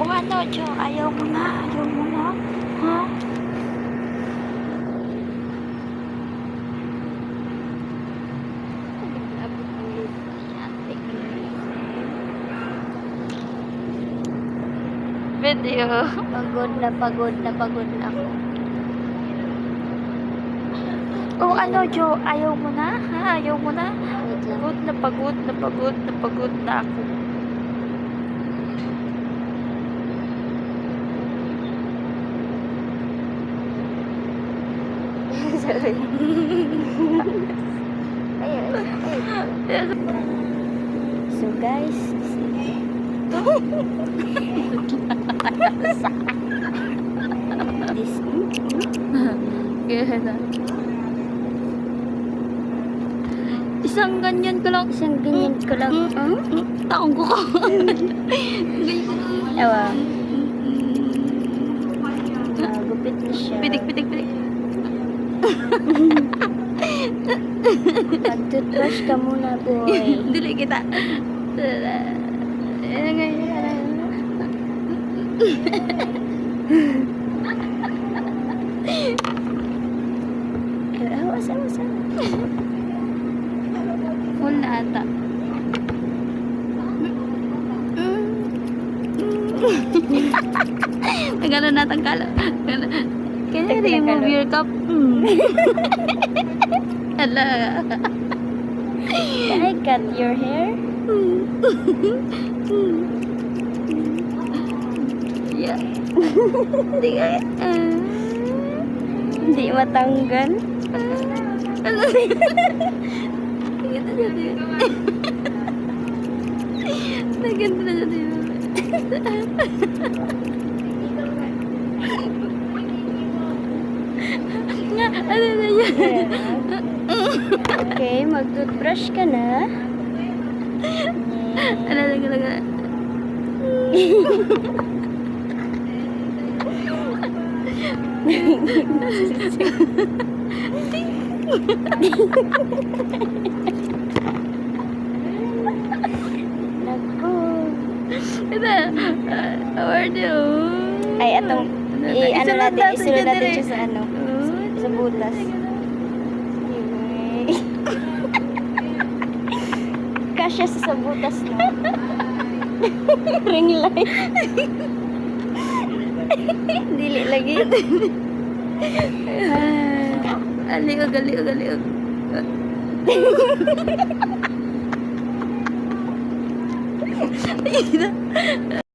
Kung ano, Jo, ayaw mo na. Ayaw mo na. Ha? Video. Pagod na pagod na pagod na ako. Kung ano, Jo, ayaw mo na. Ha? Ayaw mo na. Wait lang. Pagod na pagod na pagod na pagod na ako. Sorry. Ayun. So guys, this Kaya na. Isang ganyan ko lang. isang ganyan ko lang. Taong ko ko. Ewa. Gupit na siya. Pitik, pitik, pitik. Mag-toothbrush ka muna, boy. Dili kita. Awas. Full na ata. Nagano natang kala. Can you remove your cup? Ala. Can I cut your hair? Yeah. Hindi ka. Hindi matanggal. Ano? Naganda na din. Naganda na din. Nga, ano na yan? Okay, mag-toothbrush ka na. Ano lang. Naku. Ito. Award yun. Ay, atong isunod natin siya sa ano. Sa butas. Kasya sa butas no. Ring light. Dili lagi. Aliog.